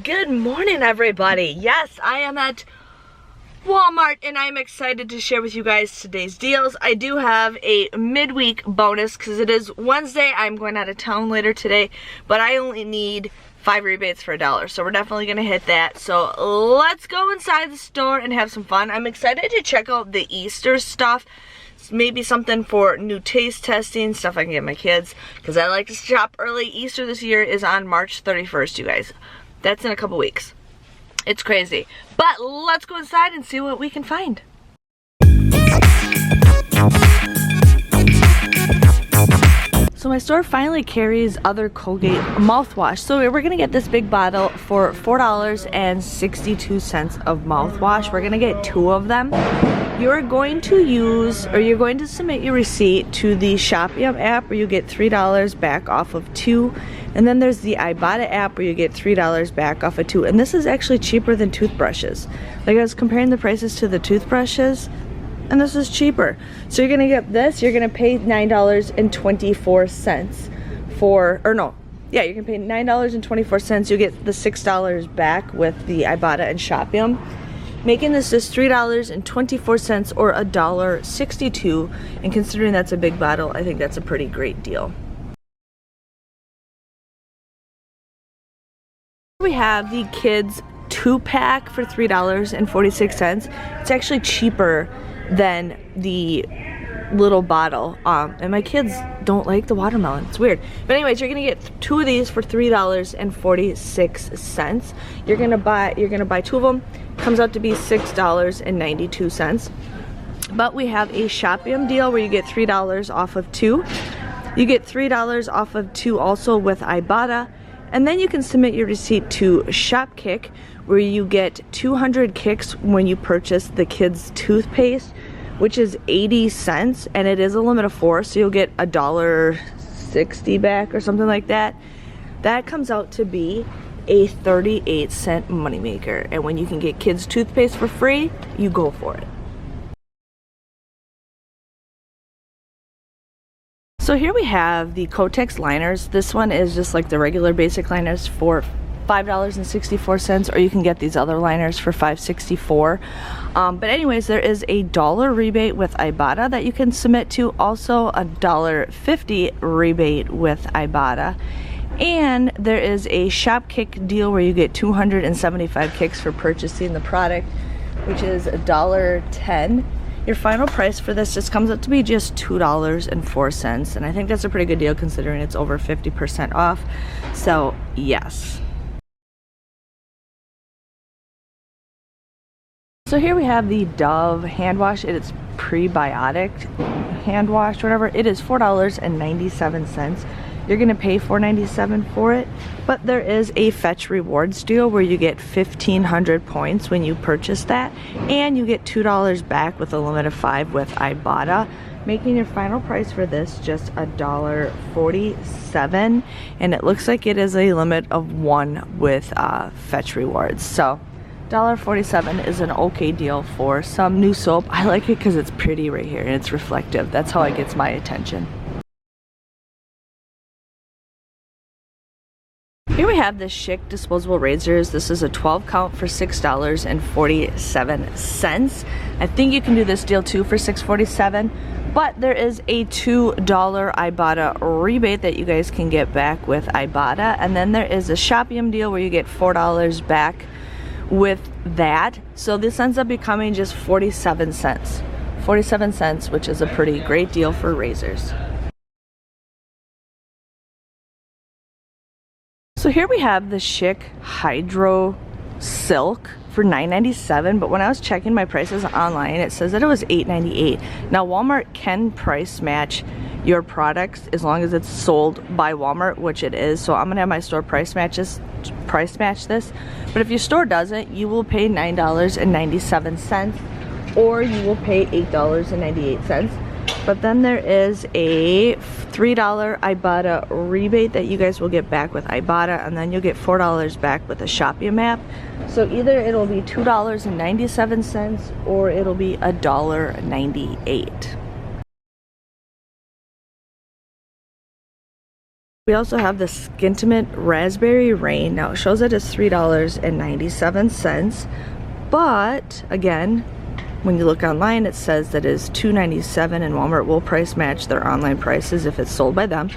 Good morning, everybody. Yes, I am at Walmart and I'm excited to share with you guys today's deals. I do have a midweek bonus because it is Wednesday. I'm going out of town later today, but I only need 5 rebates for $1, so we're definitely gonna hit that. So let's go inside the store and have some fun. I'm excited to check out the Easter stuff. Maybe something for new taste testing, stuff I can get my kids, because I like to shop early. Easter this year is on March 31st, you guys. That's in a couple weeks. It's crazy. But let's go inside and see what we can find. So my store finally carries other Colgate mouthwash. So we're gonna get this big bottle for $4.62 of mouthwash. We're gonna get 2 of them. You're going to submit your receipt to the Shopify app where you get $3 back off of 2. And then there's the Ibotta app where you get $3 back off of 2. And this is actually cheaper than toothbrushes. Like, I was comparing the prices to the toothbrushes, and this is cheaper. So you're gonna get this, you're gonna pay $9.24 for, or no, yeah, you can pay $9.24. You get the $6 back with the Ibotta and Shopify, making this just $3.24 or $1.62. And considering that's a big bottle, I think that's a pretty great deal. We have the kids 2-pack for $3.46. It's actually cheaper than the little bottle, and my kids don't like the watermelon. It's weird, but anyways, you're gonna get 2 of these for $3.46. You're gonna buy 2 of them. Comes out to be $6.92. But we have a Shopify deal where you get $3 off of 2. You get $3 off of 2 also with Ibotta. And then you can submit your receipt to Shopkick, where you get 200 kicks when you purchase the kids' toothpaste, which is 80 cents, and it is a limit of 4, so you'll get $1.60 back or something like that. That comes out to be a 38-cent moneymaker. And when you can get kids' toothpaste for free, you go for it. So here we have the Kotex liners. This one is just like the regular basic liners for $5.64, or you can get these other liners for $5.64. But anyways, there is a $1 rebate with Ibotta that you can submit to. Also a $1.50 rebate with Ibotta. And there is a Shopkick deal where you get 275 kicks for purchasing the product, which is $1.10. Your final price for this just comes up to be just $2.04, and I think that's a pretty good deal considering it's over 50% off. So yes. So here we have the Dove hand wash. It's prebiotic hand wash, whatever. It is $4.97. You're gonna pay $4.97 for it, but there is a Fetch Rewards deal where you get 1,500 points when you purchase that, and you get $2 back with a limit of 5 with Ibotta, making your final price for this just $1.47, and it looks like it is a limit of 1 with Fetch Rewards. So $1.47 is an okay deal for some new soap. I like it because it's pretty right here and it's reflective. That's how it gets my attention. Here we have the Schick disposable razors. This is a 12 count for $6.47. I think you can do this deal too for $6.47, but there is a $2 Ibotta rebate that you guys can get back with Ibotta, and then there is a Shopify deal where you get $4 back with that. So this ends up becoming just 47 cents. 47 cents, which is a pretty great deal for razors. So here we have the Schick Hydro Silk for $9.97, but when I was checking my prices online, it says that it was $8.98. Now Walmart can price match your products as long as it's sold by Walmart, which it is. So I'm gonna have my store price match this. But if your store doesn't, you will pay $9.97, or you will pay $8.98. But then there is a $3 Ibotta rebate that you guys will get back with Ibotta, and then you'll get $4 back with a Shopify app. So either it'll be $2.97 or it'll be $1.98. We also have the Skintimate Raspberry Rain. Now it shows that it's $3.97, but again, when you look online, it says that it's $2.97, and Walmart will price match their online prices if it's sold by them.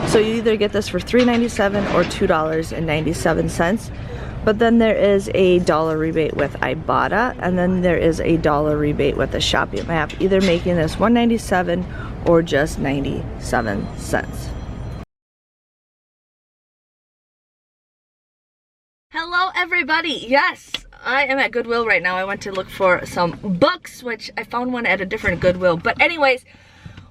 So you either get this for $3.97 or $2.97. But then there is a $1 rebate with Ibotta, and then there is a $1 rebate with the Shopium app, either making this $1.97 or just 97 cents. Hello everybody, yes, I am at Goodwill right now. I went to look for some books, which I found one at a different Goodwill. But anyways,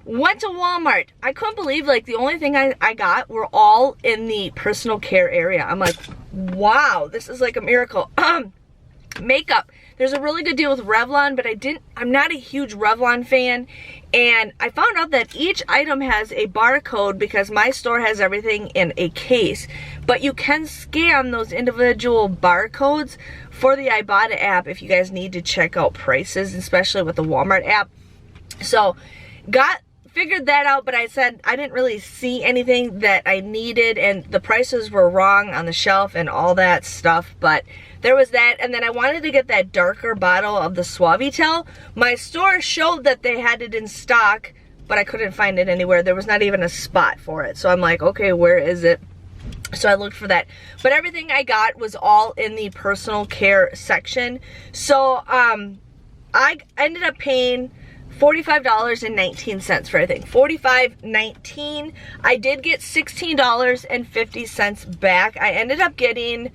went to Walmart. I couldn't believe, like, the only thing I got were all in the personal care area. I'm like, wow, this is like a miracle. Makeup. There's a really good deal with Revlon, but I'm not a huge Revlon fan. And I found out that each item has a barcode because my store has everything in a case. But you can scan those individual barcodes for the Ibotta app if you guys need to check out prices, especially with the Walmart app. So, figured that out, but I said I didn't really see anything that I needed, and the prices were wrong on the shelf and all that stuff. But there was that, and then I wanted to get that darker bottle of the Suavitel. My store showed that they had it in stock, but I couldn't find it anywhere. There was not even a spot for it. So I'm like, okay, where is it? So I looked for that. But everything I got was all in the personal care section. So I ended up paying $45.19 for everything. $45.19. I did get $16.50 back. I ended up getting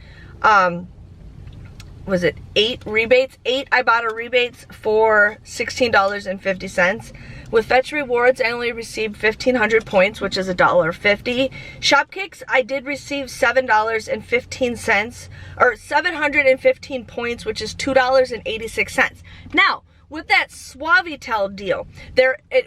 was it 8 rebates? 8 Ibotta rebates for $16.50. With Fetch Rewards, I only received 1,500 points, which is $1.50. Shopkicks, I did receive $7.15, or 715 points, which is $2.86. Now, with that Suavitel deal,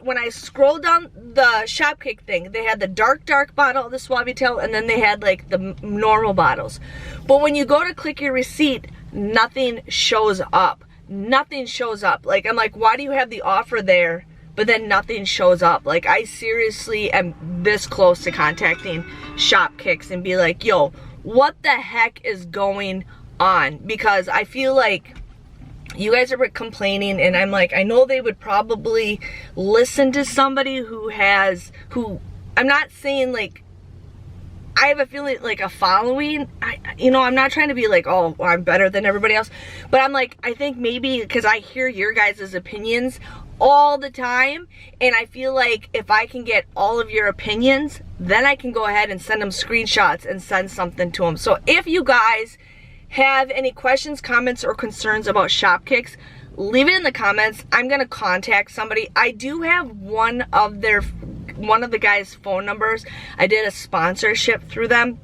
when I scroll down the Shopkick thing, they had the dark bottle of the Suavitel, and then they had like the normal bottles. But when you go to click your receipt, nothing shows up. Nothing shows up. Like, I'm like, why do you have the offer there, but then nothing shows up? Like, I seriously am this close to contacting Shopkicks and be like, yo, what the heck is going on? Because I feel like you guys are complaining, and I'm like, I know they would probably listen to somebody who I'm not saying, like, I have a feeling, like, a following. I'm not trying to be like, oh, I'm better than everybody else, but I'm like, I think maybe because I hear your guys' opinions all the time, and I feel like if I can get all of your opinions, then I can go ahead and send them screenshots and send something to them. So if you guys have any questions, comments, or concerns about Shopkicks, leave it in the comments. I'm gonna contact somebody. I do have one of the guys' phone numbers. I did a sponsorship through them.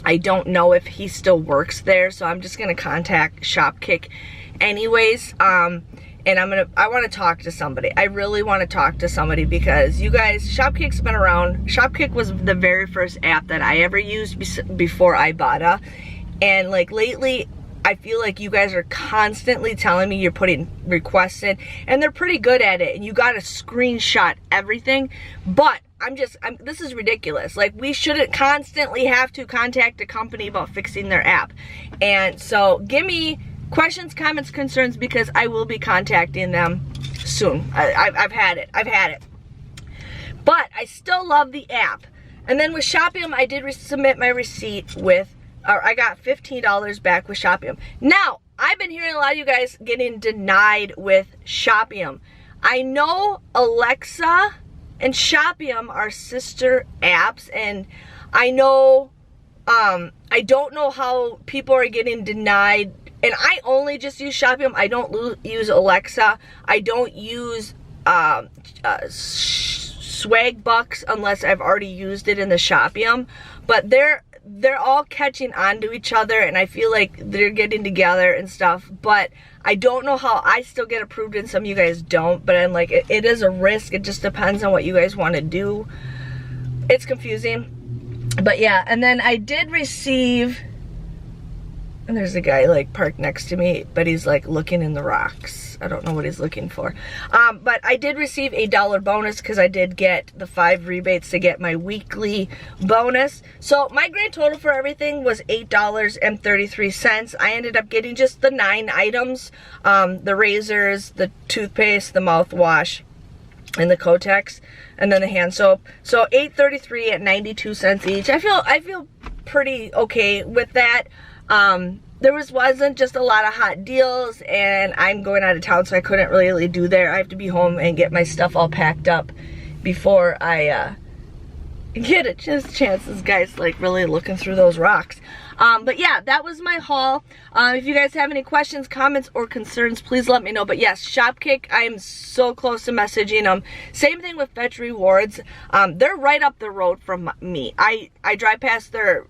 I don't know if he still works there, so I'm just gonna contact Shopkick anyways. And I want to talk to somebody. I really want to talk to somebody because you guys, Shopkick's been around. Shopkick was the very first app that I ever used before Ibotta. And like lately, I feel like you guys are constantly telling me you're putting requests in, and they're pretty good at it, and you gotta screenshot everything. But this is ridiculous. Like, we shouldn't constantly have to contact a company about fixing their app. And so give me questions, comments, concerns, because I will be contacting them soon. I've had it. But I still love the app. And then with Shopium, I did submit my receipt I got $15 back with Shopium. Now, I've been hearing a lot of you guys getting denied with Shopium. I know Alexa and Shopium are sister apps, and I know, I don't know how people are getting denied. And I only just use Shopium. I don't use Alexa. I don't use Swag Bucks unless I've already used it in the Shopium. But they're all catching on to each other, and I feel like they're getting together and stuff. But I don't know how I still get approved and some of you guys don't. But I'm like, it is a risk. It just depends on what you guys want to do. It's confusing. But yeah, and then I did receive And there's a guy like parked next to me, but he's like looking in the rocks. I don't know what he's looking for. But I did receive a $1 bonus because I did get the 5 rebates to get my weekly bonus. So my grand total for everything was $8.33. I ended up getting just the 9 items, the razors, the toothpaste, the mouthwash, and the Kotex, and then the hand soap. So $8.33 at 92 cents each. I feel pretty okay with that. There wasn't just a lot of hot deals, and I'm going out of town, so I couldn't really do there. I have to be home and get my stuff all packed up before I get a chance. This guy's like really looking through those rocks. But yeah, that was my haul. If you guys have any questions, comments, or concerns, please let me know. But yes, Shopkick, I am so close to messaging them. Same thing with Fetch Rewards. They're right up the road from me. I drive past their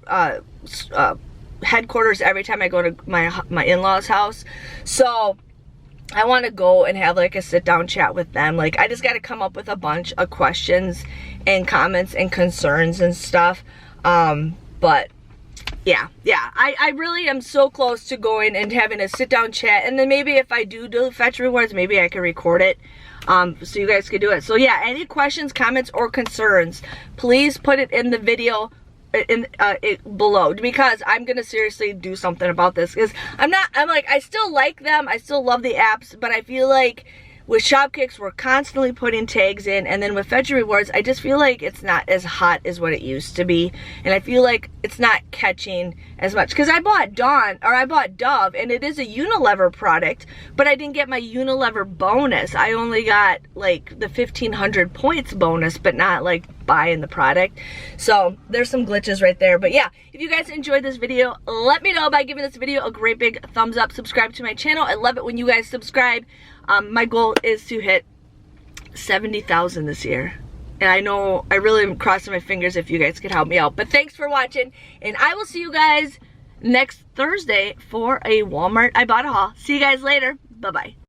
headquarters every time I go to my in-laws house. So I want to go and have like a sit-down chat with them. Like, I just got to come up with a bunch of questions and comments and concerns and stuff. But yeah, I really am so close to going and having a sit-down chat. And then maybe if I do Fetch Rewards, maybe I can record it so you guys can do it. So yeah, any questions, comments, or concerns, please put it in the video below, because I'm gonna seriously do something about this. Because I still like them, I still love the apps, but I feel like with Shopkicks we're constantly putting tags in, and then with Fetch Rewards I just feel like it's not as hot as what it used to be, and I feel like it's not catching as much. Because I bought Dove, and it is a Unilever product, but I didn't get my Unilever bonus. I only got like the 1,500 points bonus, but not like buying the product. So there's some glitches right there. But yeah, if you guys enjoyed this video, let me know by giving this video a great big thumbs up. Subscribe to my channel. I love it when you guys subscribe. My goal is to hit 70,000 this year. And I know I really am crossing my fingers if you guys could help me out. But thanks for watching, and I will see you guys next Thursday for a Walmart Ibotta haul. See you guys later. Bye-bye.